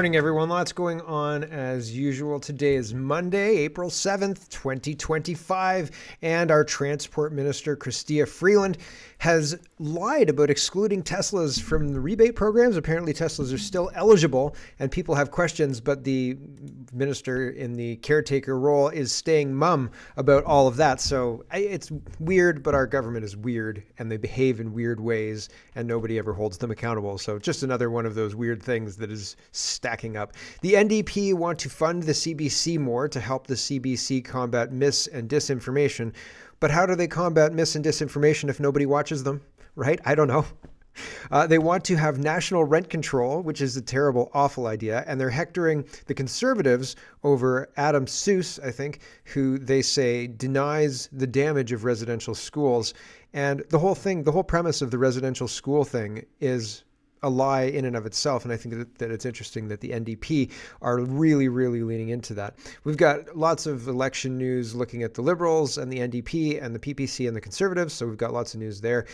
Morning, everyone. Lots going on as usual. Today is Monday, April 7th, 2025, and our transport minister, Chrystia Freeland, has lied about excluding Teslas from the rebate programs. Apparently, Teslas are still eligible, and people have questions, but the minister in the caretaker role is staying mum about all of that. So it's weird, but our government is weird, and they behave in weird ways, and nobody ever holds them accountable. So just another one of those weird things that is stacking up. The NDP want to fund the CBC more to help the CBC combat mis and disinformation. But how do they combat mis and disinformation if nobody watches them, right? I don't know. They want to have national rent control, which is a terrible, awful idea. And they're hectoring the Conservatives over Adam Seuss, I think, who they say denies the damage of residential schools. And the whole thing, the whole premise of the residential school thing is a lie in and of itself. And I think that it's interesting that the NDP are really, really leaning into that. We've got lots of election news looking at the Liberals and the NDP and the PPC and the Conservatives. So we've got lots of news there.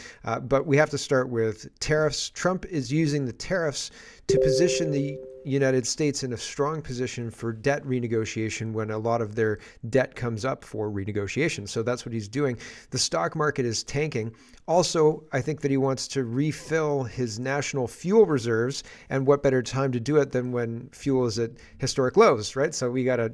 But we have to start with tariffs. Trump is using the tariffs to position the United States in a strong position for debt renegotiation when a lot of their debt comes up for renegotiation. So that's what he's doing. The stock market is tanking. Also, I think that he wants to refill his national fuel reserves, and what better time to do it than when fuel is at historic lows, right? So we got to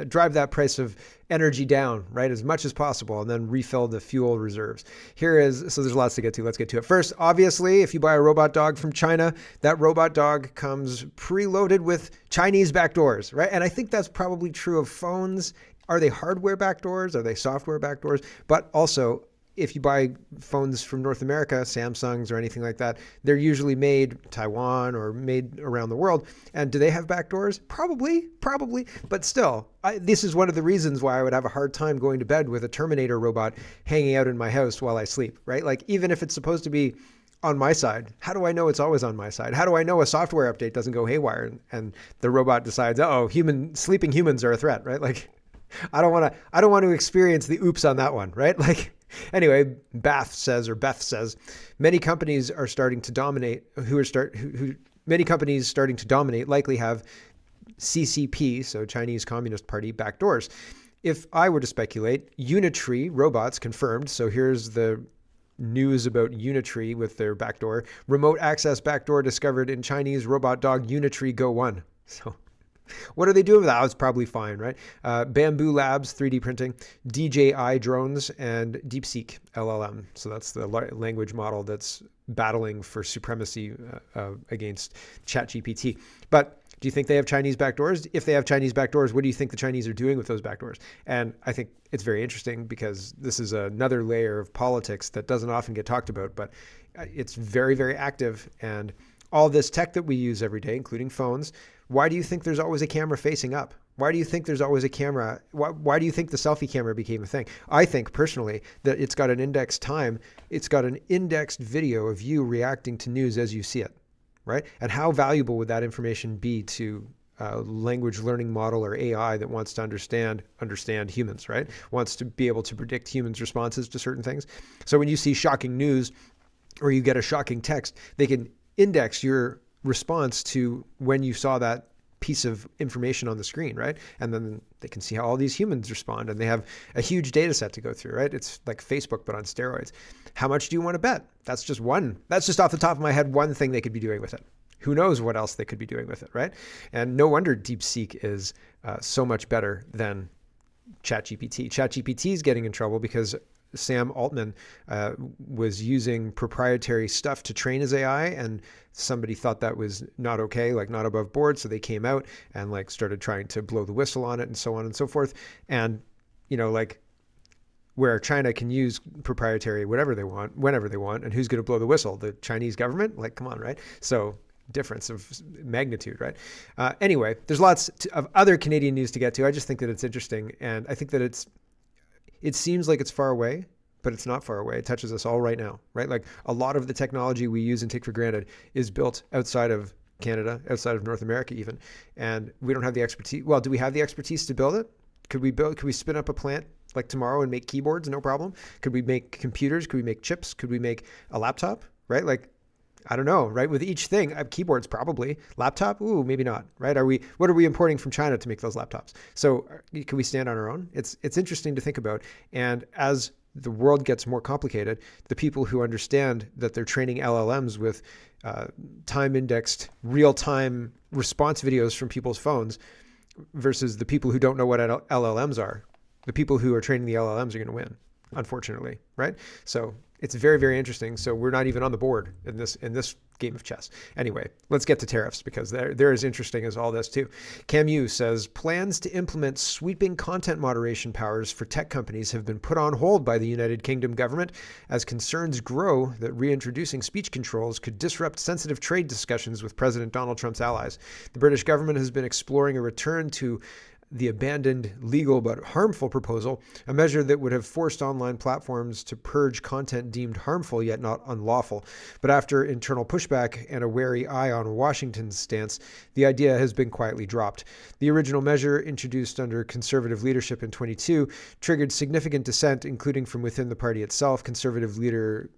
drive that price of energy down, right, as much as possible, and then refill the fuel reserves. So there's lots to get to. Let's get to it. First, obviously, if you buy a robot dog from China, that robot dog comes preloaded with Chinese backdoors, right? And I think that's probably true of phones. Are they hardware backdoors? Are they software backdoors? But also, if you buy phones from North America, Samsungs or anything like that, they're usually made Taiwan or made around the world. And do they have backdoors? Probably. But still, this is one of the reasons why I would have a hard time going to bed with a Terminator robot hanging out in my house while I sleep, right? Like, even if it's supposed to be on my side, how do I know it's always on my side? How do I know a software update doesn't go haywire and the robot decides, sleeping humans are a threat, right? Like, I don't want to experience the oops on that one, right? Like, anyway, Beth says, many companies are starting to dominate. Many companies starting to dominate likely have CCP, so Chinese Communist Party, backdoors. If I were to speculate, Unitree robots confirmed. So here's the news about Unitree with their backdoor. Remote access backdoor discovered in Chinese robot dog Unitree Go 1. So what are they doing with that? It's probably fine, right? Bamboo Labs, 3D printing, DJI drones, and DeepSeek LLM. So that's the language model that's battling for supremacy against ChatGPT. But do you think they have Chinese backdoors? If they have Chinese backdoors, what do you think the Chinese are doing with those backdoors? And I think it's very interesting because this is another layer of politics that doesn't often get talked about, but it's very, very active. And all this tech that we use every day, including phones, why do you think there's always a camera facing up? Why do you think there's always a camera? Why do you think the selfie camera became a thing? I think personally that it's got an indexed time. It's got an indexed video of you reacting to news as you see it, right? And how valuable would that information be to a language learning model or AI that wants to understand humans, right? Wants to be able to predict humans' responses to certain things. So when you see shocking news or you get a shocking text, they can index your response to when you saw that piece of information on the screen, right? And then they can see how all these humans respond, and they have a huge data set to go through, right? It's like Facebook, but on steroids. How much do you want to bet? That's just off the top of my head, one thing they could be doing with it. Who knows what else they could be doing with it, right? And no wonder DeepSeek is so much better than ChatGPT. ChatGPT is getting in trouble because Sam Altman was using proprietary stuff to train his AI, and somebody thought that was not okay, like not above board. So they came out and like started trying to blow the whistle on it and so on and so forth. And, like where China can use proprietary whatever they want, whenever they want, and who's going to blow the whistle? The Chinese government? Like, come on, right? So difference of magnitude, right? Anyway, there's lots of other Canadian news to get to. I just think that it's interesting. And I think that it seems like it's far away, but it's not far away. It touches us all right now, right? Like a lot of the technology we use and take for granted is built outside of Canada, outside of North America even. And we don't have the expertise. Well, do we have the expertise to build it? Could we spin up a plant like tomorrow and make keyboards? No problem. Could we make computers? Could we make chips? Could we make a laptop? Right? Like, I don't know, right? With each thing, keyboards probably, laptop, ooh, maybe not, right? What are we importing from China to make those laptops? So can we stand on our own? It's interesting to think about. And as the world gets more complicated, the people who understand that they're training LLMs with time-indexed, real-time response videos from people's phones versus the people who don't know what LLMs are, the people who are training the LLMs are going to win, unfortunately, right? So it's very, very interesting. So we're not even on the board in this game of chess. Anyway, let's get to tariffs because they're as interesting as all this too. Camus says plans to implement sweeping content moderation powers for tech companies have been put on hold by the United Kingdom government as concerns grow that reintroducing speech controls could disrupt sensitive trade discussions with President Donald Trump's allies. The British government has been exploring a return to the abandoned legal but harmful proposal, a measure that would have forced online platforms to purge content deemed harmful yet not unlawful. But after internal pushback and a wary eye on Washington's stance, the idea has been quietly dropped. The original measure, introduced under conservative leadership in 2022, triggered significant dissent, including from within the party itself. Conservative leader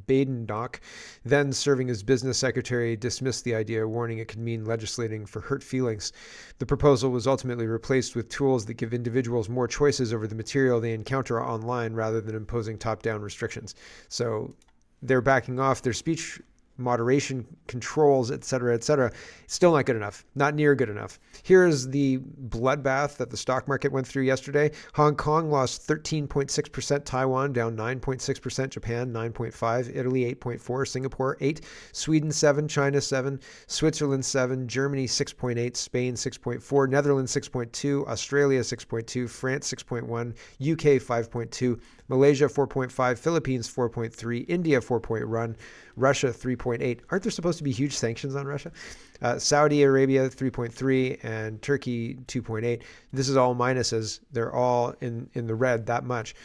Badenoch, then serving as business secretary, dismissed the idea, warning it could mean legislating for hurt feelings. The proposal was ultimately replaced with tools that give individuals more choices over the material they encounter online rather than imposing top-down restrictions. So they're backing off their speech moderation controls, et cetera, still not good enough, not near good enough. Here's the bloodbath that the stock market went through yesterday. Hong Kong lost 13.6%, Taiwan down 9.6%, Japan 9.5%, Italy 8.4%, Singapore 8%, Sweden 7%, China 7%, Switzerland 7%, Germany 6.8%, Spain 6.4%, Netherlands 6.2%, Australia 6.2%, France 6.1%, UK 5.2%, Malaysia 4.5%, Philippines 4.3%, India 4.1%, Russia 3.8%. Aren't there supposed to be huge sanctions on Russia? Saudi Arabia 3.3% and Turkey 2.8%. This is all minuses. They're all in the red that much.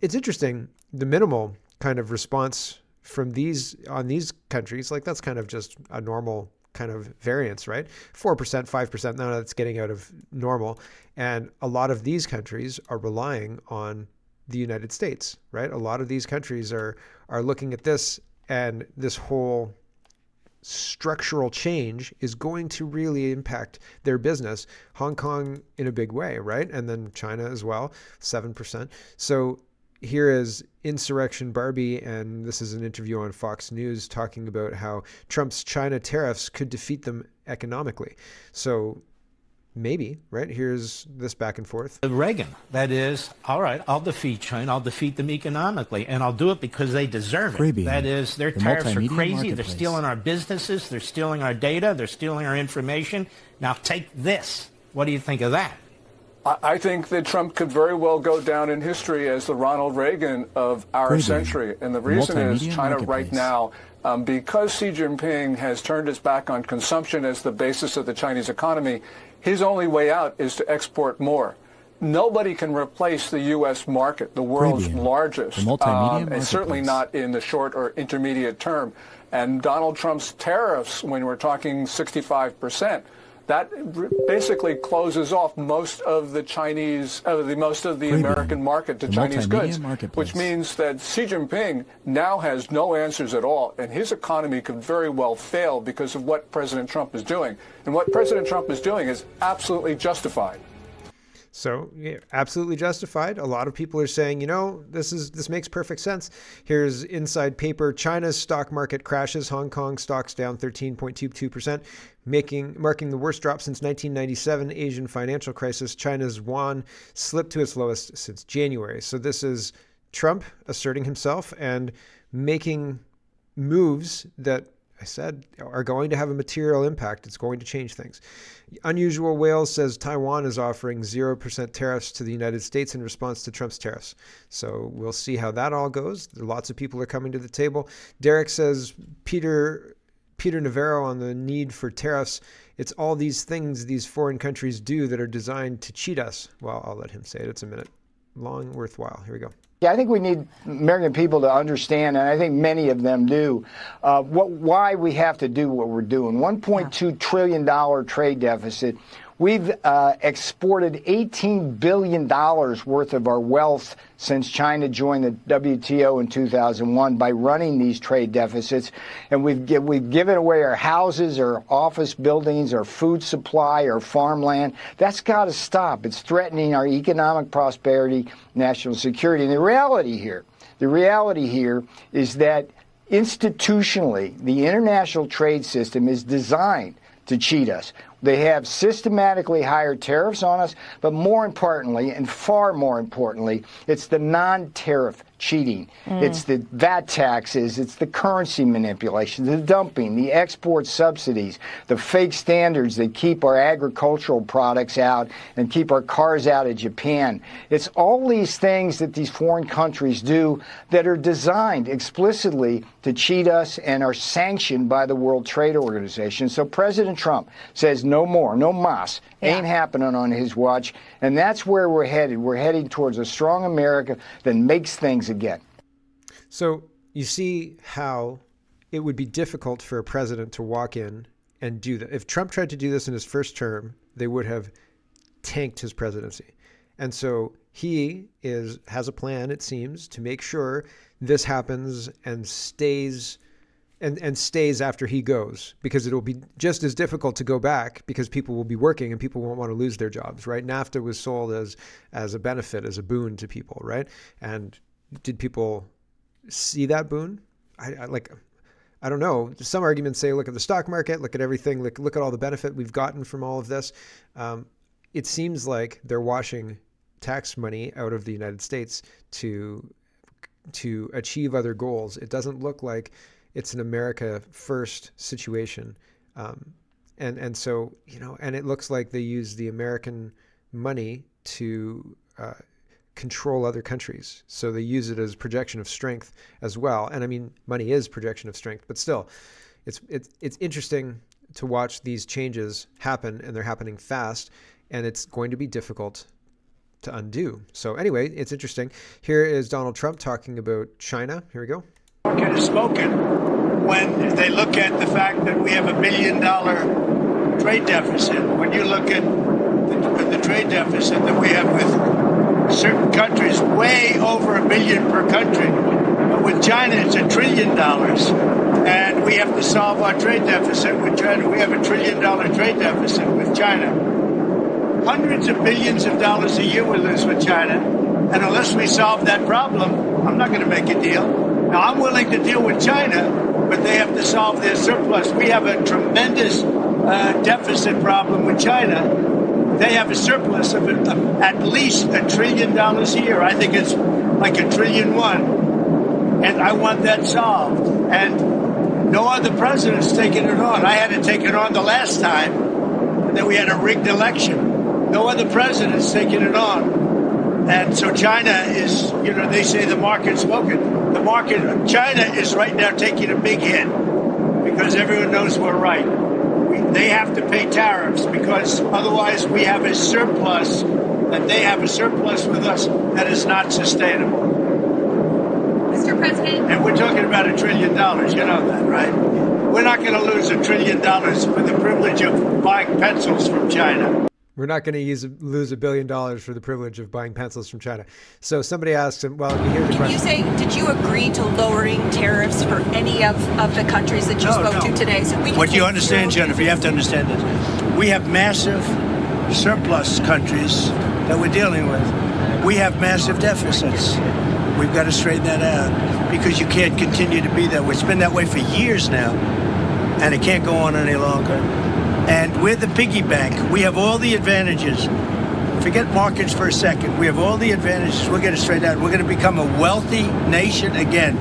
It's interesting, the minimal kind of response from these countries, like that's kind of just a normal kind of variance, right? 4%, 5%, none of that's getting out of normal. And a lot of these countries are relying on the United States, right? A lot of these countries are looking at this, and this whole structural change is going to really impact their business. Hong Kong in a big way, right? And then China as well, 7%. So here is Insurrection Barbie, and this is an interview on Fox News talking about how Trump's China tariffs could defeat them economically. So maybe, right? Here's this back and forth. Reagan, that is, all right, I'll defeat China, I'll defeat them economically, and I'll do it because they deserve it. Freebie. That is, their tariffs are crazy, they're stealing our businesses, they're stealing our data, they're stealing our information. Now take this. What do you think of that? I think that Trump could very well go down in history as the Ronald Reagan of our century. And the reason is China right now, because Xi Jinping has turned his back on consumption as the basis of the Chinese economy, his only way out is to export more. Nobody can replace the U.S. market, the world's largest, and certainly not in the short or intermediate term. And Donald Trump's tariffs, when we're talking 65%, that basically closes off most of the Chinese, most of the American market to Chinese goods, which means that Xi Jinping now has no answers at all, and his economy could very well fail because of what President Trump is doing. And what President Trump is doing is absolutely justified. So, yeah, absolutely justified. A lot of people are saying, you know, this makes perfect sense. Here's inside paper. China's stock market crashes. Hong Kong stocks down 13.22%, marking the worst drop since 1997 Asian financial crisis. China's yuan slipped to its lowest since January. So this is Trump asserting himself and making moves that I said are going to have a material impact. It's going to change things. Unusual Whales says Taiwan is offering 0% tariffs to the United States in response to Trump's tariffs. So we'll see how that all goes. Lots of people are coming to the table. Derek says Peter Navarro on the need for tariffs. It's all these things these foreign countries do that are designed to cheat us. Well, I'll let him say it. It's a minute long, worthwhile. Here we go. Yeah, I think we need American people to understand, and I think many of them do, why we have to do what we're doing. $1.2 trillion trade deficit. We've exported $18 billion worth of our wealth since China joined the WTO in 2001 by running these trade deficits. And we've given away our houses, our office buildings, our food supply, our farmland. That's got to stop. It's threatening our economic prosperity, national security. And the reality here is that institutionally, the international trade system is designed to cheat us. They have systematically higher tariffs on us, but more importantly, and far more importantly, it's the non-tariff cheating. It's the VAT taxes, it's the currency manipulation, the dumping, the export subsidies, the fake standards that keep our agricultural products out and keep our cars out of Japan. It's all these things that these foreign countries do that are designed explicitly to cheat us and are sanctioned by the World Trade Organization. So President Trump says no more, no mas, ain't happening on his watch. And that's where we're headed. We're heading towards a strong America that makes things again. So you see how it would be difficult for a president to walk in and do that. If Trump tried to do this in his first term, they would have tanked his presidency. And so he has a plan, it seems, to make sure this happens and stays after he goes, because it'll be just as difficult to go back because people will be working and people won't want to lose their jobs, right? NAFTA was sold as a benefit, as a boon to people, right? And did people see that boon? I don't know. Some arguments say, look at the stock market, look at everything, look at all the benefit we've gotten from all of this. It seems like they're washing tax money out of the United States to achieve other goals. It doesn't look like it's an America first situation. And so, and it looks like they use the American money to control other countries. So they use it as projection of strength as well. And I mean, money is projection of strength, but still, it's interesting to watch these changes happen, and they're happening fast, and it's going to be difficult to undo. So anyway, it's interesting. Here is Donald Trump talking about China. Here we go. Market has spoken when they look at the fact that we have $1 billion trade deficit. When you look at the trade deficit that we have with certain countries, way over $1 billion per country. But with China, it's $1 trillion. And we have to solve our trade deficit with China. We have $1 trillion trade deficit with China. Hundreds of billions of dollars a year we lose with China. And unless we solve that problem, I'm not going to make a deal. Now, I'm willing to deal with China, but they have to solve their surplus. We have a tremendous deficit problem with China. They have a surplus of at least $1 trillion a year. I think it's like $1.1 trillion. And I want that solved. And no other president's taken it on. I had to take it on the last time, and then we had a rigged election. No other president's taken it on. And so China is, they say the market's spoken. China is right now taking a big hit because everyone knows we're right. They have to pay tariffs because otherwise we have a surplus, and they have a surplus with us that is not sustainable. Mr. President. And we're talking about $1 trillion. You know that, right? We're not going to lose $1 trillion for the privilege of buying pencils from China. We're not going to lose $1 billion for the privilege of buying pencils from China. So somebody asked him, well, you hear the question. Can you say, did you agree to lowering tariffs for any of the countries that you spoke to today? So what you understand, Jennifer, you have to understand this. We have massive surplus countries that we're dealing with. We have massive deficits. We've got to straighten that out because you can't continue to be that way. It's been that way for years now, and it can't go on any longer. And we're the piggy bank. We have all the advantages. Forget markets for a second. We have all the advantages. We're going to straighten out. We're going to become a wealthy nation again.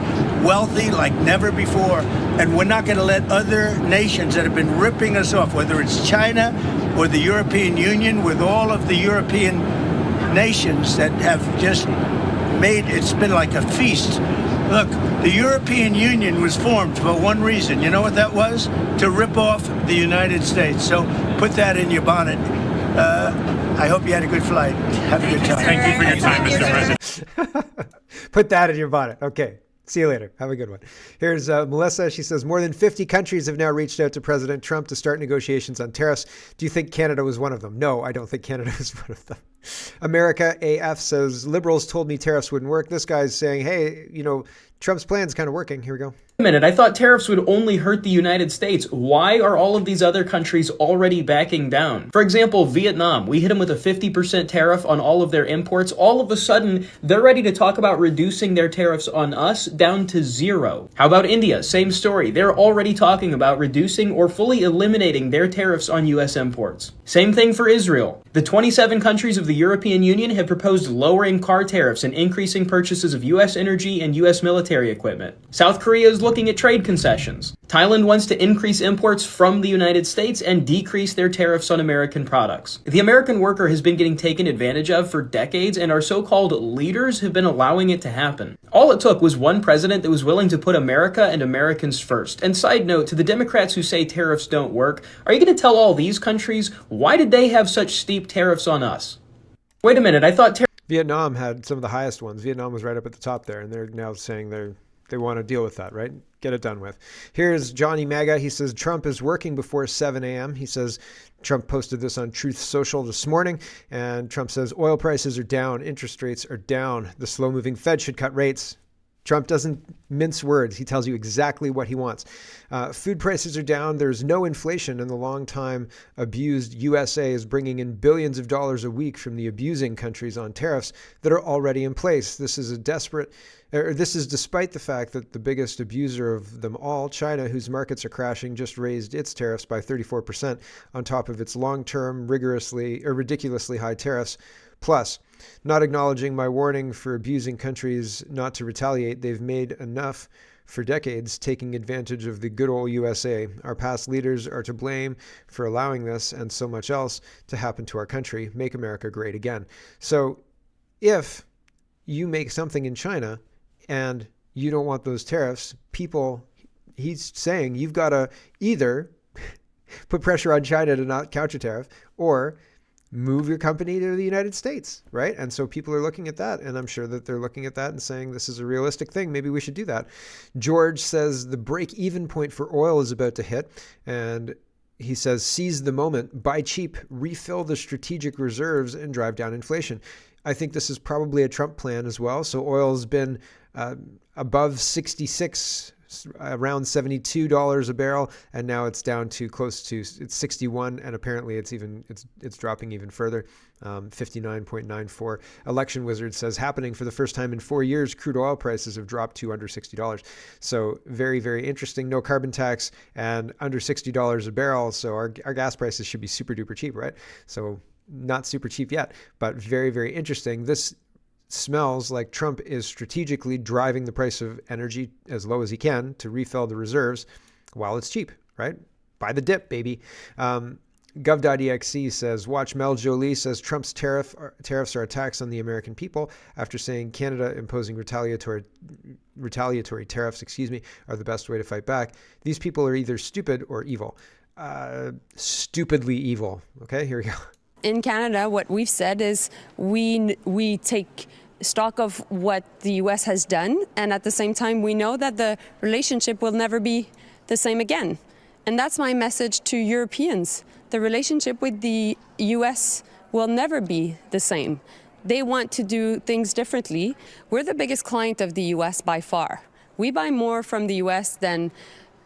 Wealthy like never before. And we're not going to let other nations that have been ripping us off, whether it's China or the European Union, with all of the European nations that have just it's been like a feast. Look, the European Union was formed for one reason. You know what that was? To rip off the United States. So put that in your bonnet. I hope you had a good flight. Have a good time. Thank you for your time, Mr. President. Put that in your bonnet. Okay. See you later. Have a good one. Here's Melissa. She says, more than 50 countries have now reached out to President Trump to start negotiations on tariffs. Do you think Canada was one of them? No, I don't think Canada was one of them. America AF says, liberals told me tariffs wouldn't work. This guy's saying, hey, Trump's plan's kind of working. Here we go. A minute, I thought tariffs would only hurt the United States. Why are all of these other countries already backing down? For example, Vietnam, we hit them with a 50% tariff on all of their imports. All of a sudden, they're ready to talk about reducing their tariffs on us down to 0. How about India? Same story. They're already talking about reducing or fully eliminating their tariffs on U.S. imports. Same thing for Israel. The 27 countries of the European Union have proposed lowering car tariffs and increasing purchases of U.S. energy and U.S. military equipment. South Korea is looking at trade concessions. Thailand wants to increase imports from the United States and decrease their tariffs on American products. The American worker has been getting taken advantage of for decades, and our so-called leaders have been allowing it to happen. All it took was one president that was willing to put America and Americans first. And side note, to the Democrats who say tariffs don't work, are you going to tell all these countries, why did they have such steep tariffs on us? Wait a minute, I thought Vietnam had some of the highest ones. Vietnam was right up at the top there, and they're now saying they want to deal with that, right? Get it done with. Here's Johnny Mega. He says, Trump is working before 7 a.m. He says, Trump posted this on Truth Social this morning, and Trump says, oil prices are down, interest rates are down. The slow-moving Fed should cut rates. Trump doesn't mince words. He tells you exactly what he wants. Food prices are down. There's no inflation, and the long-time abused USA is bringing in billions of dollars a week from the abusing countries on tariffs that are already in place. This is despite the fact that the biggest abuser of them all, China, whose markets are crashing, just raised its tariffs by 34% on top of its long-term, ridiculously high tariffs. Plus, not acknowledging my warning for abusing countries not to retaliate, they've made enough for decades, taking advantage of the good old USA. Our past leaders are to blame for allowing this and so much else to happen to our country. Make America great again. So if you make something in China and you don't want those tariffs, he's saying you've got to either put pressure on China to not counter tariff or move your company to the United States, right? And so people are looking at that, and I'm sure that they're looking at that and saying this is a realistic thing. Maybe we should do that. George says the break-even point for oil is about to hit, and he says seize the moment, buy cheap, refill the strategic reserves, and drive down inflation. I think this is probably a Trump plan as well. So oil's been above 66, around $72 a barrel, and now it's down to it's 61, and apparently it's dropping even further. 59.94. Election Wizard says happening for the first time in 4 years, crude oil prices have dropped to under $60. So very, very interesting. No carbon tax and under $60 a barrel. So our gas prices should be super duper cheap, right? So not super cheap yet, but very, very interesting. This smells like Trump is strategically driving the price of energy as low as he can to refill the reserves while it's cheap, right? Buy the dip, baby. Gov.exe says, watch Mel Jolie says Trump's tariffs are attacks on the American people after saying Canada imposing retaliatory tariffs, are the best way to fight back. These people are either stupid or evil. Stupidly evil. Okay, here we go. In Canada, what we've said is we take stock of what the U.S. has done, and at the same time, we know that the relationship will never be the same again. And that's my message to Europeans. The relationship with the U.S. will never be the same. They want to do things differently. We're the biggest client of the U.S. by far. We buy more from the U.S. than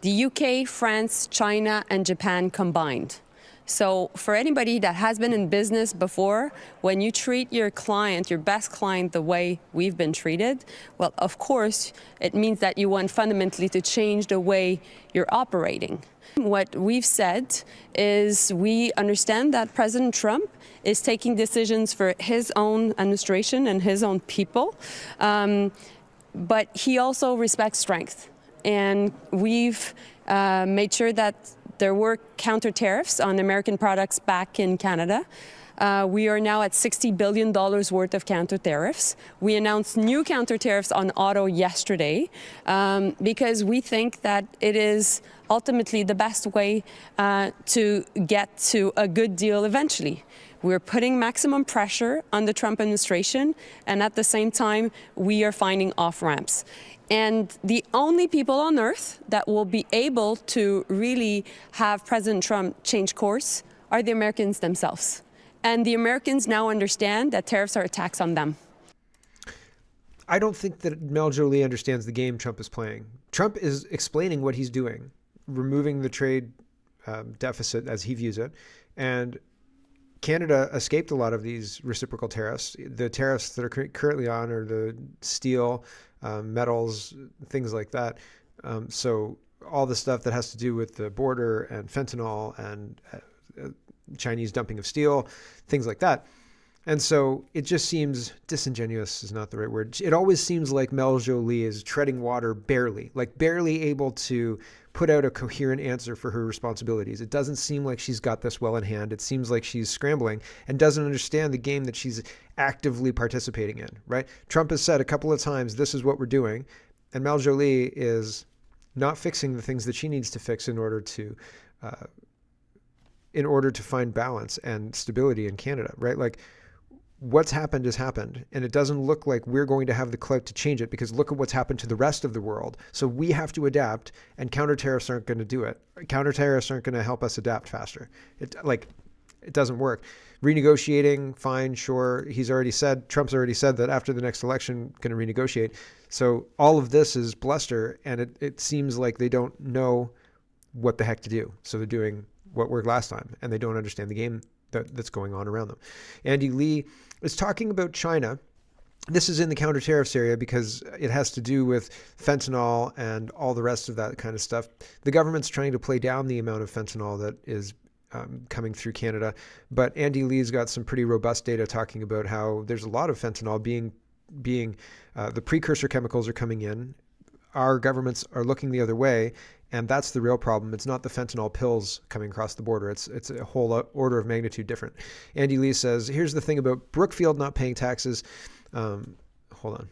the UK, France, China, and Japan combined. So for anybody that has been in business before, when you treat your client, your best client, the way we've been treated, well, of course, it means that you want fundamentally to change the way you're operating. What we've said is we understand that President Trump is taking decisions for his own administration and his own people, but he also respects strength. And we've made sure that there were counter tariffs on American products back in Canada. We are now at $60 billion worth of counter tariffs. We announced new counter tariffs on auto yesterday because we think that it is ultimately the best way to get to a good deal eventually. We're putting maximum pressure on the Trump administration, and at the same time, we are finding off-ramps. And the only people on earth that will be able to really have President Trump change course are the Americans themselves. And the Americans now understand that tariffs are a tax on them. I don't think that Mel Joly understands the game Trump is playing. Trump is explaining what he's doing, removing the trade deficit as he views it, and Canada escaped a lot of these reciprocal tariffs. The tariffs that are currently on are the steel, metals, things like that. So all the stuff that has to do with the border and fentanyl and Chinese dumping of steel, things like that. And so it just seems disingenuous is not the right word. It always seems like Mel Joly is treading water barely able to put out a coherent answer for her responsibilities. It doesn't seem like she's got this well in hand. It seems like she's scrambling and doesn't understand the game that she's actively participating in, right? Trump has said a couple of times, this is what we're doing. And Mel Joly is not fixing the things that she needs to fix in order to find balance and stability in Canada, right? Like, what's happened has happened, and it doesn't look like we're going to have the clout to change it, because look at what's happened to the rest of the world. So we have to adapt, and counter tariffs aren't going to do it. Counter tariffs aren't going to help us adapt faster. It doesn't work. Renegotiating, fine, sure. Trump's already said that after the next election, going to renegotiate. So all of this is bluster, and it seems like they don't know what the heck to do. So they're doing what worked last time, and they don't understand the game that's going on around them. Andy Lee is talking about China. This is in the counter tariffs area because it has to do with fentanyl and all the rest of that kind of stuff. The government's trying to play down the amount of fentanyl that is coming through Canada, but Andy Lee's got some pretty robust data talking about how there's a lot of fentanyl being the precursor chemicals are coming in. Our governments are looking the other way, and that's the real problem. It's not the fentanyl pills coming across the border. It's a whole order of magnitude different. Andy Lee says, here's the thing about Brookfield not paying taxes. Hold on.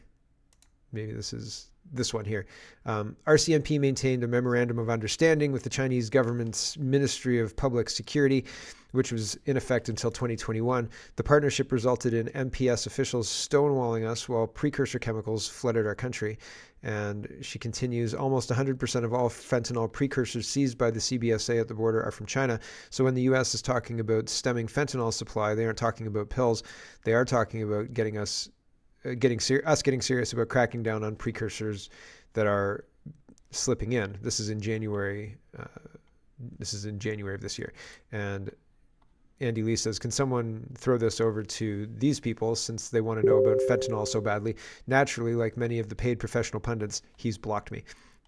Maybe this is this one here. RCMP maintained a memorandum of understanding with the Chinese government's Ministry of Public Security, which was in effect until 2021. The partnership resulted in MPS officials stonewalling us while precursor chemicals flooded our country. And she continues, almost 100% of all fentanyl precursors seized by the CBSA at the border are from China. So when the U.S. is talking about stemming fentanyl supply, they aren't talking about pills. They are talking about getting serious about cracking down on precursors that are slipping in. This is in January. This is in January of this year. And Andy Lee says, can someone throw this over to these people since they want to know about fentanyl so badly? Naturally, like many of the paid professional pundits, he's blocked me.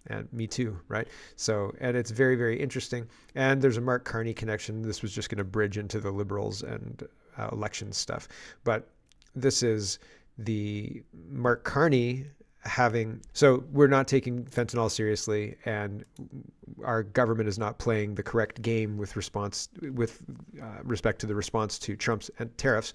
And me too, right? So, and it's very, very interesting. And there's a Mark Carney connection. This was just going to bridge into the Liberals and election stuff. But this is the Mark Carney so we're not taking fentanyl seriously, and our government is not playing the correct game with respect to the response to Trump's tariffs.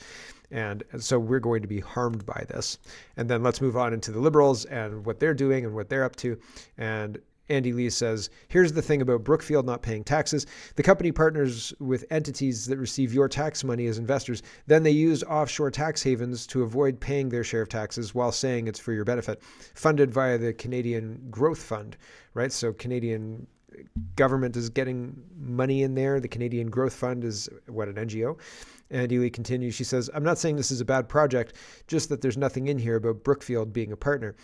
And so we're going to be harmed by this. And then let's move on into the Liberals and what they're doing and what they're up to. And Andy Lee says, here's the thing about Brookfield not paying taxes. The company partners with entities that receive your tax money as investors. Then they use offshore tax havens to avoid paying their share of taxes while saying it's for your benefit. Funded via the Canadian Growth Fund, right? So Canadian government is getting money in there. The Canadian Growth Fund is an NGO. Andy Lee continues, she says, I'm not saying this is a bad project, just that there's nothing in here about Brookfield being a partner.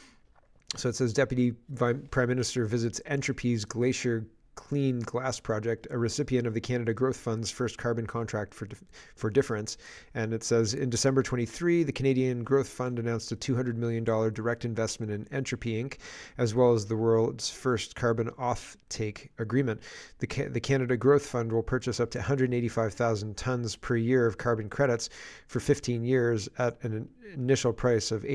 So it says Deputy Prime Minister visits Entropy's Glacier Clean Glass Project, a recipient of the Canada Growth Fund's first carbon contract for difference. And it says in December 23, the Canadian Growth Fund announced a $200 million direct investment in Entropy Inc., as well as the world's first carbon off-take agreement. The Canada Growth Fund will purchase up to 185,000 tons per year of carbon credits for 15 years at an initial price of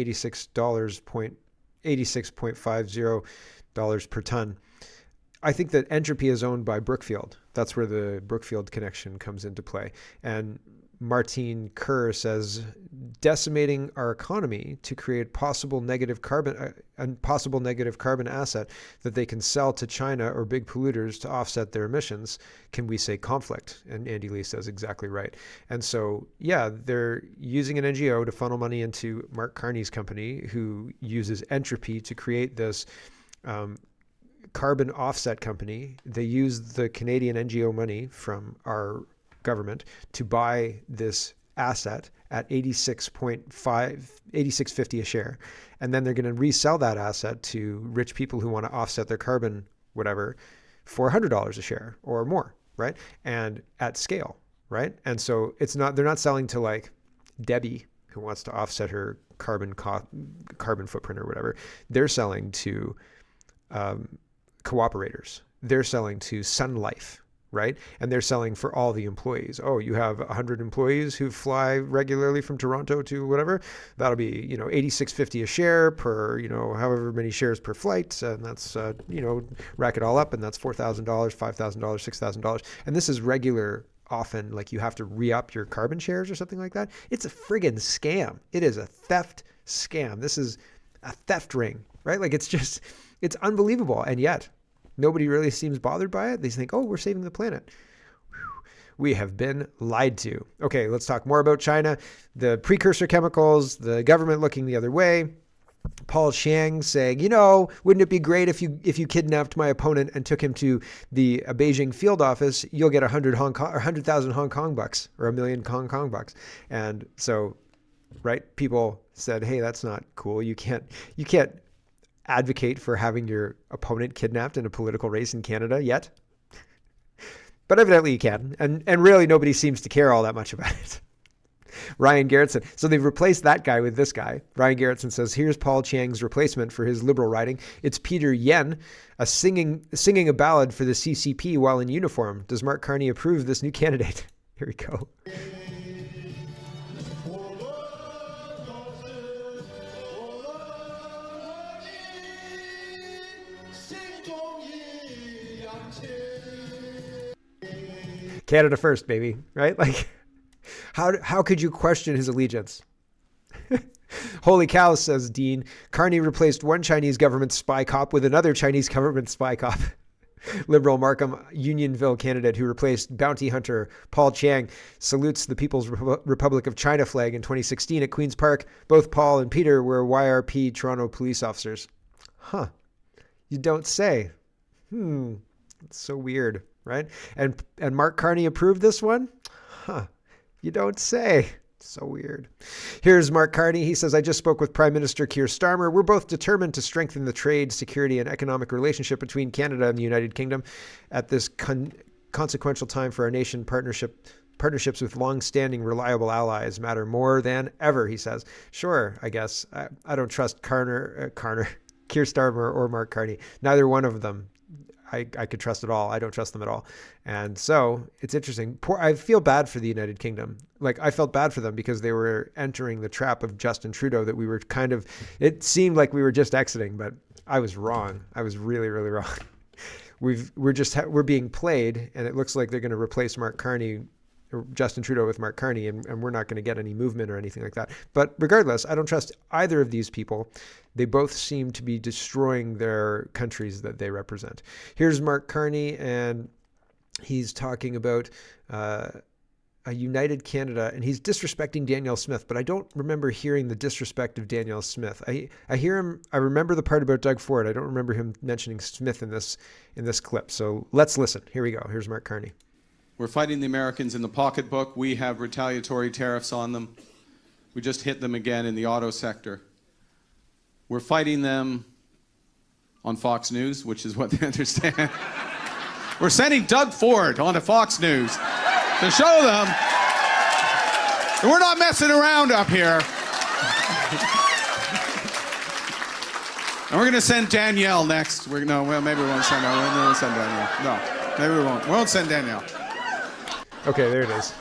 $86.50 per ton. I think that Entropy is owned by Brookfield. That's where the Brookfield connection comes into play. And Martine Kerr says, decimating our economy to create possible negative carbon asset that they can sell to China or big polluters to offset their emissions. Can we say conflict? And Andy Lee says exactly right. And so, yeah, they're using an NGO to funnel money into Mark Carney's company, who uses entropy to create this carbon offset company. They use the Canadian NGO money from our government to buy this asset at 86.50 a share, and then they're going to resell that asset to rich people who want to offset their carbon whatever for $100 a share or more, right? And at scale, right? And so they're not selling to like Debbie who wants to offset her carbon footprint or whatever. They're selling to cooperators. They're selling to Sun Life, right? And they're selling for all the employees. Oh, you have 100 employees who fly regularly from Toronto to whatever. That'll be, $86.50 a share per, however many shares per flight. And that's, rack it all up. And that's $4,000, $5,000, $6,000. And this is regular, often like you have to re-up your carbon shares or something like that. It's a friggin' scam. It is a theft scam. This is a theft ring, right? Like it's unbelievable. And yet, nobody really seems bothered by it. They think, oh, we're saving the planet. Whew. We have been lied to. Okay, let's talk more about China. The precursor chemicals, the government looking the other way. Paul Chiang saying, wouldn't it be great if you kidnapped my opponent and took him to the Beijing field office? You'll get 100,000 Hong Kong bucks or $1 million Hong Kong bucks. And so, right, people said, hey, that's not cool. You can't advocate for having your opponent kidnapped in a political race in Canada yet. But evidently you can. And really nobody seems to care all that much about it. Ryan Garrettson. So they've replaced that guy with this guy. Ryan Garrettson says, here's Paul Chiang's replacement for his liberal riding. It's Peter Yen, singing a ballad for the CCP while in uniform. Does Mark Carney approve this new candidate? Here we go. Canada first, baby, right? Like, how could you question his allegiance? Holy cow, says Dean. Carney replaced one Chinese government spy cop with another Chinese government spy cop. Liberal Markham Unionville candidate who replaced bounty hunter Paul Chiang salutes the People's Republic of China flag in 2016 at Queen's Park. Both Paul and Peter were YRP Toronto police officers. Huh. You don't say. It's so weird. Right? And Mark Carney approved this one? Huh. You don't say. So weird. Here's Mark Carney. He says, I just spoke with Prime Minister Keir Starmer. We're both determined to strengthen the trade, security, and economic relationship between Canada and the United Kingdom at this consequential time for our nation. Partnerships with long-standing, reliable allies matter more than ever, he says. Sure, I guess. I don't trust Keir Starmer or Mark Carney. Neither one of them. I could trust at all. I don't trust them at all. And so it's interesting. I feel bad for the United Kingdom. Like I felt bad for them because they were entering the trap of Justin Trudeau that we were it seemed like we were just exiting, but I was wrong. I was really, really wrong. We're being played, and it looks like they're going to replace Mark Carney or Justin Trudeau with Mark Carney, and we're not going to get any movement or anything like that. But regardless, I don't trust either of these people. They both seem to be destroying their countries that they represent. Here's Mark Carney, and he's talking about a united Canada, and he's disrespecting Danielle Smith, but I don't remember hearing the disrespect of Danielle Smith. I hear him. I remember the part about Doug Ford. I don't remember him mentioning Smith in this clip. So let's listen. Here we go. Here's Mark Carney. We're fighting the Americans in the pocketbook. We have retaliatory tariffs on them. We just hit them again in the auto sector. We're fighting them on Fox News, which is what they understand. We're sending Doug Ford onto Fox News to show them that we're not messing around up here. And we're going to send Danielle next. Maybe we won't send her. Maybe we'll send Danielle. No, maybe we won't. We won't send Danielle. Okay, there it is.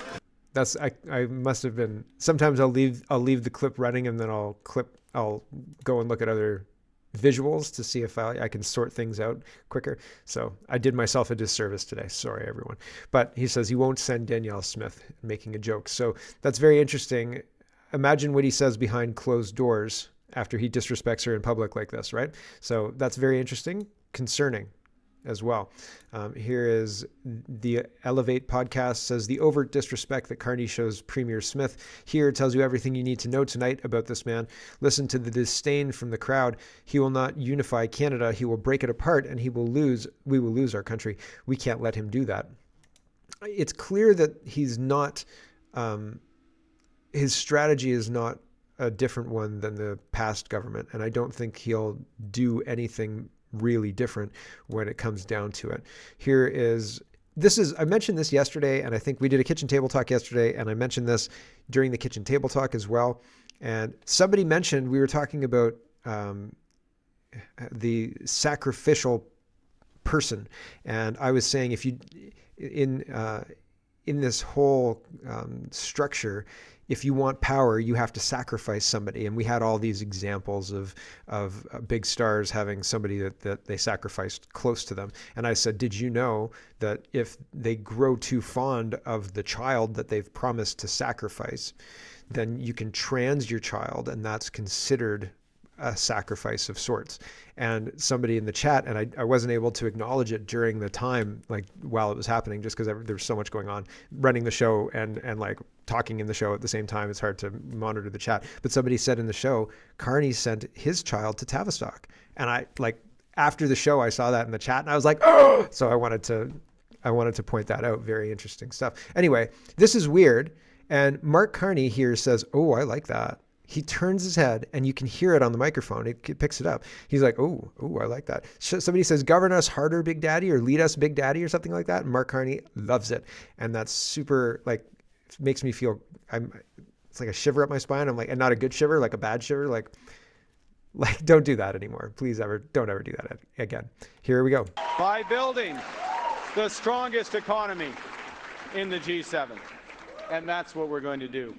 That's I must have been. Sometimes I'll leave the clip running and then I'll go and look at other visuals to see if I can sort things out quicker. So I did myself a disservice today. Sorry, everyone. But he says he won't send Danielle Smith, making a joke. So that's very interesting. Imagine what he says behind closed doors after he disrespects her in public like this, right? So that's very interesting, concerning as well. Here is the Elevate podcast says the overt disrespect that Carney shows Premier Smith here tells you everything you need to know tonight about this man. Listen to the disdain from the crowd. He will not unify Canada. He will break it apart and we will lose our country. We can't let him do that. It's clear that he's not, his strategy is not a different one than the past government. And I don't think he'll do anything really different when it comes down to it. I mentioned this yesterday, and I think we did a kitchen table talk yesterday, and I mentioned this during the kitchen table talk as well. And somebody mentioned, we were talking about the sacrificial person. And I was saying, if you, in this whole structure, if you want power, you have to sacrifice somebody. And we had all these examples of big stars having somebody that they sacrificed close to them. And I said, did you know that if they grow too fond of the child that they've promised to sacrifice, then you can trans your child, and that's considered a sacrifice of sorts. And somebody in the chat, and I wasn't able to acknowledge it during the time, like while it was happening, just because there was so much going on, running the show and like talking in the show at the same time. It's hard to monitor the chat. But somebody said in the show, Carney sent his child to Tavistock. And I, like, after the show, I saw that in the chat and I was like, oh! So I wanted to point that out. Very interesting stuff. Anyway, this is weird. And Mark Carney here says, oh, I like that. He turns his head and you can hear it on the microphone. It picks it up. He's like, oh, I like that. Somebody says, govern us harder, Big Daddy, or lead us, Big Daddy, or something like that. And Mark Carney loves it. And that's super, like, makes me feel, it's like a shiver up my spine. I'm like, and not a good shiver, like a bad shiver. Like don't do that anymore. Please don't ever do that again. Here we go. By building the strongest economy in the G7. And that's what we're going to do.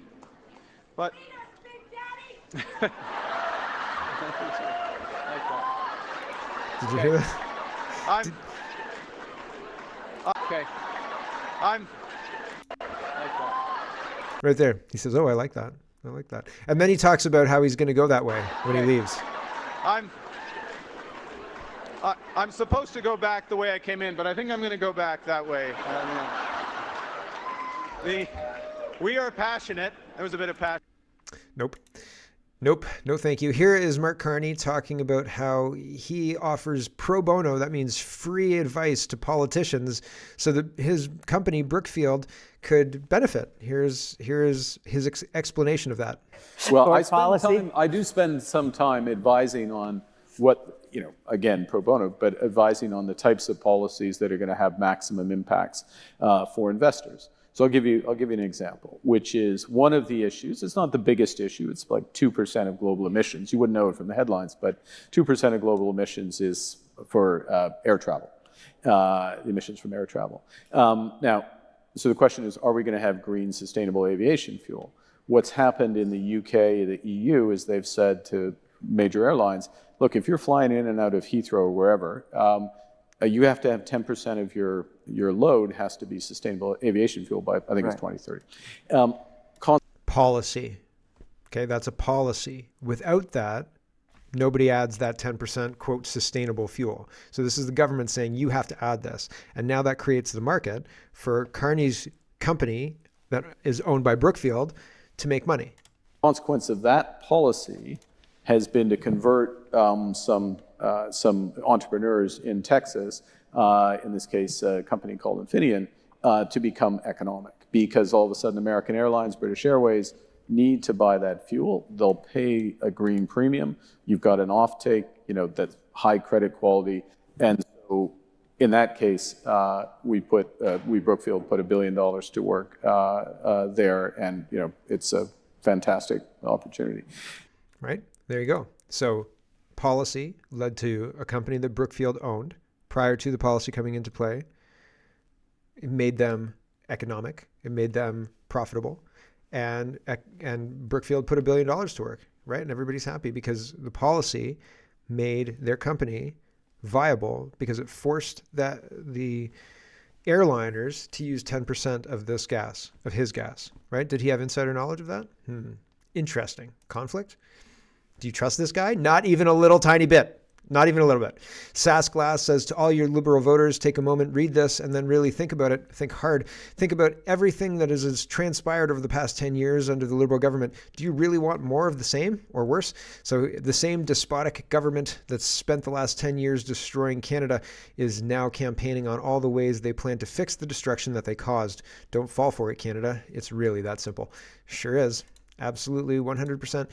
But did you hear that? Right there. He says, oh, I like that. I like that. And then he talks about how he's going to go that way when he leaves. I'm supposed to go back the way I came in, but I think I'm going to go back that way. We are passionate. There was a bit of passion. Nope. No, thank you. Here is Mark Carney talking about how he offers pro bono, that means free advice to politicians so that his company, Brookfield, could benefit. Here's his explanation of that. Well, I do spend some time advising on what, again, pro bono, but advising on the types of policies that are going to have maximum impacts for investors. So I'll give you an example, which is one of the issues. It's not the biggest issue. It's like 2% of global emissions. You wouldn't know it from the headlines, but 2% of global emissions is for air travel, emissions from air travel. Now, so the question is, are we going to have green, sustainable aviation fuel? What's happened in the UK, the EU, is they've said to major airlines, look, if you're flying in and out of Heathrow or wherever, you have to have 10% of your load has to be sustainable aviation fuel by, I think it's 2030. Policy. Okay, that's a policy. Without that, nobody adds that 10% quote sustainable fuel. So this is the government saying you have to add this. And now that creates the market for Carney's company that is owned by Brookfield to make money. Consequence of that policy has been to convert some entrepreneurs in Texas, in this case, a company called Infineon, to become economic. Because all of a sudden, American Airlines, British Airways need to buy that fuel. They'll pay a green premium. You've got an offtake, that's high credit quality. And so in that case, we Brookfield put $1 billion to work there. And, it's a fantastic opportunity. Right. There you go. So policy led to a company that Brookfield owned prior to the policy coming into play. It made them economic. It made them profitable. And Brookfield put $1 billion to work, right? And everybody's happy because the policy made their company viable because it forced the airliners to use 10% of this gas, of his gas, right? Did he have insider knowledge of that? Interesting. Conflict? Do you trust this guy? Not even a little tiny bit. Not even a little bit. Sass says to all your liberal voters, take a moment, read this, and then really think about it. Think hard. Think about everything that has transpired over the past 10 years under the liberal government. Do you really want more of the same or worse? So the same despotic government that's spent the last 10 years destroying Canada is now campaigning on all the ways they plan to fix the destruction that they caused. Don't fall for it, Canada. It's really that simple. Sure is. Absolutely 100%.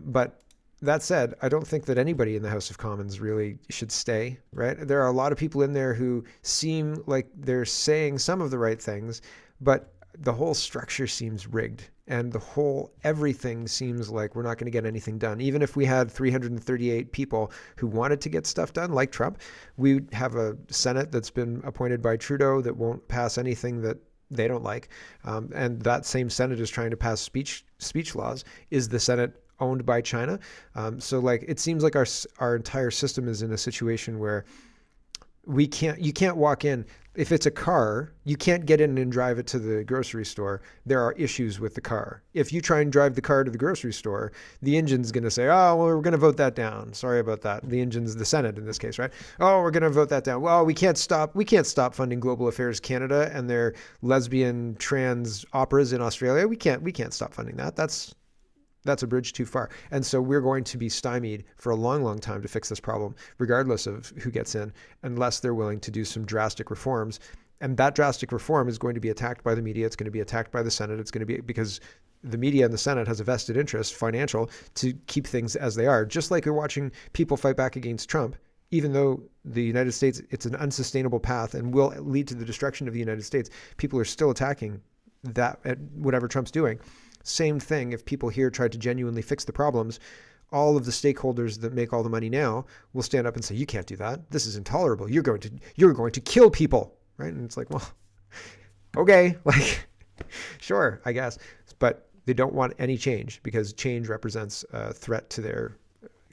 But that said, I don't think that anybody in the House of Commons really should stay, right? There are a lot of people in there who seem like they're saying some of the right things, but the whole structure seems rigged, and everything seems like we're not going to get anything done. Even if we had 338 people who wanted to get stuff done, like Trump, we have a Senate that's been appointed by Trudeau that won't pass anything that they don't like. And that same Senate is trying to pass speech laws. Is the Senate owned by China? So like, it seems like our entire system is in a situation where you can't walk in. If it's a car, you can't get in and drive it to the grocery store. There are issues with the car. If you try and drive the car to the grocery store, the engine's going to say, oh, well, we're going to vote that down. Sorry about that. The engine's the Senate in this case, right? Oh, we're going to vote that down. Well, we can't stop funding Global Affairs Canada and their lesbian trans operas in Australia. We can't stop funding that. That's a bridge too far. And so we're going to be stymied for a long, long time to fix this problem, regardless of who gets in, unless they're willing to do some drastic reforms. And that drastic reform is going to be attacked by the media. It's going to be attacked by the Senate. It's going to be because the media and the Senate has a vested interest, financial, to keep things as they are. Just like you're watching people fight back against Trump, even though the United States, it's an unsustainable path and will lead to the destruction of the United States, people are still attacking that, whatever Trump's doing. Same thing, if people here tried to genuinely fix the problems, all of the stakeholders that make all the money now will stand up and say, you can't do that. This is intolerable. You're going to kill people, right? And it's like, well, okay, like, sure, I guess. But they don't want any change because change represents a threat to their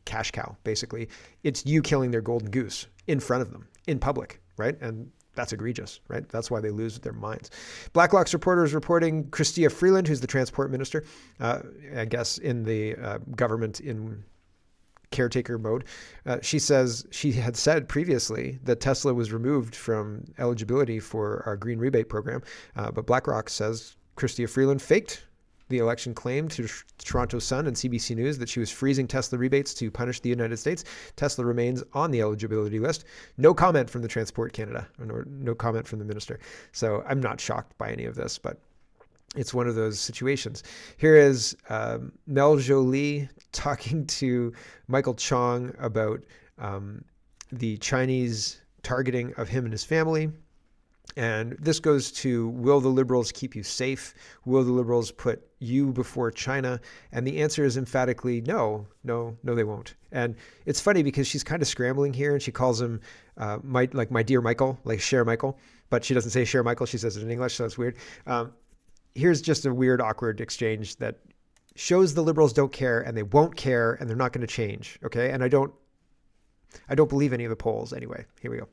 cash cow, basically. It's you killing their golden goose in front of them, in public, right? And that's egregious, right? That's why they lose their minds. Blacklock's reporter is reporting Chrystia Freeland, who's the transport minister, I guess in the government in caretaker mode. She says she had said previously that Tesla was removed from eligibility for our green rebate program. But BlackRock says Chrystia Freeland faked the election claim to Toronto Sun and CBC News that she was freezing Tesla rebates to punish the United States. Tesla remains on the eligibility list. No comment from the Transport Canada, or no comment from the minister. So I'm not shocked by any of this, but it's one of those situations. Here is Mel Jolie talking to Michael Chong about the Chinese targeting of him and his family. And this goes to, will the Liberals keep you safe? Will the Liberals put you before China? And the answer is emphatically no, they won't. And it's funny because she's kind of scrambling here and she calls him my dear Michael, like Cher Michael, but she doesn't say Cher Michael. She says it in English, so it's weird. Here's just a weird, awkward exchange that shows the Liberals don't care and they won't care and they're not going to change. Okay. And I don't believe any of the polls anyway. Here we go.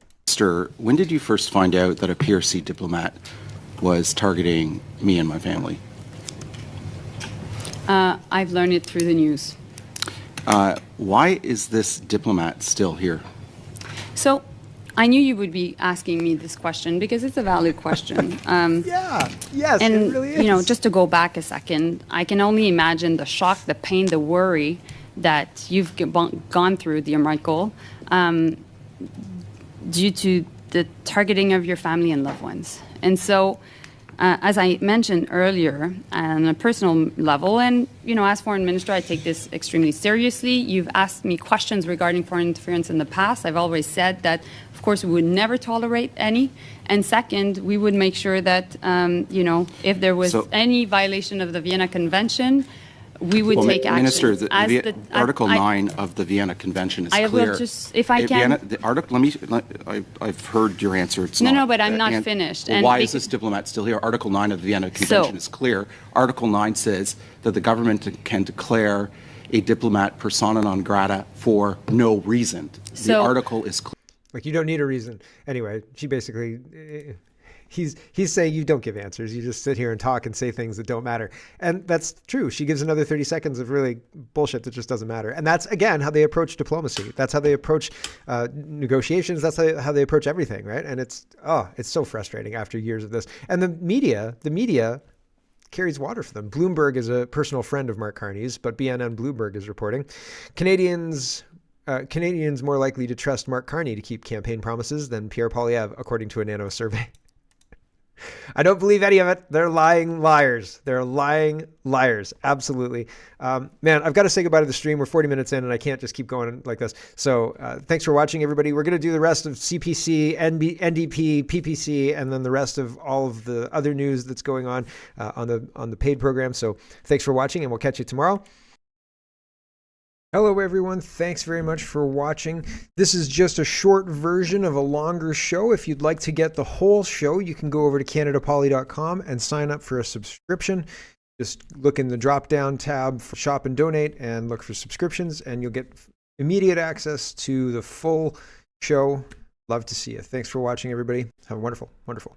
When did you first find out that a PRC diplomat was targeting me and my family? I've learned it through the news. Why is this diplomat still here? So I knew you would be asking me this question because it's a valid question. Yes, and, it really is. Just to go back a second, I can only imagine the shock, the pain, the worry that you've gone through, dear Michael, due to the targeting of your family and loved ones. And so, as I mentioned earlier, on a personal level, and, as foreign minister, I take this extremely seriously. You've asked me questions regarding foreign interference in the past. I've always said that, of course, we would never tolerate any. And second, we would make sure that, if there was any violation of the Vienna Convention, we would take action. Minister, Article 9 of the Vienna Convention is clear. I will just, if I can. I've heard your answer. It's no, but I'm not finished. Well, why is this diplomat still here? Article 9 of the Vienna Convention is clear. Article 9 says that the government can declare a diplomat persona non grata for no reason. The article is clear. Like, you don't need a reason. Anyway, she basically, he's saying you don't give answers. You just sit here and talk and say things that don't matter. And that's true. She gives another 30 seconds of really bullshit that just doesn't matter. And that's, again, how they approach diplomacy. That's how they approach negotiations. That's how they approach everything, right? And it's so frustrating after years of this. And the media carries water for them. Bloomberg is a personal friend of Mark Carney's, but BNN Bloomberg is reporting Canadians more likely to trust Mark Carney to keep campaign promises than Pierre Poilievre, according to a Nano survey. I don't believe any of it. They're lying liars. They're lying liars. Absolutely. Man, I've got to say goodbye to the stream. We're 40 minutes in and I can't just keep going like this. So thanks for watching, everybody. We're going to do the rest of CPC, NDP, PPC, and then the rest of all of the other news that's going on the paid program. So thanks for watching, and we'll catch you tomorrow. Hello, everyone. Thanks very much for watching. This is just a short version of a longer show. If you'd like to get the whole show, you can go over to CanadaPoly.com and sign up for a subscription. Just look in the drop-down tab for Shop and Donate and look for subscriptions, and you'll get immediate access to the full show. Love to see you. Thanks for watching, everybody. Have a wonderful, wonderful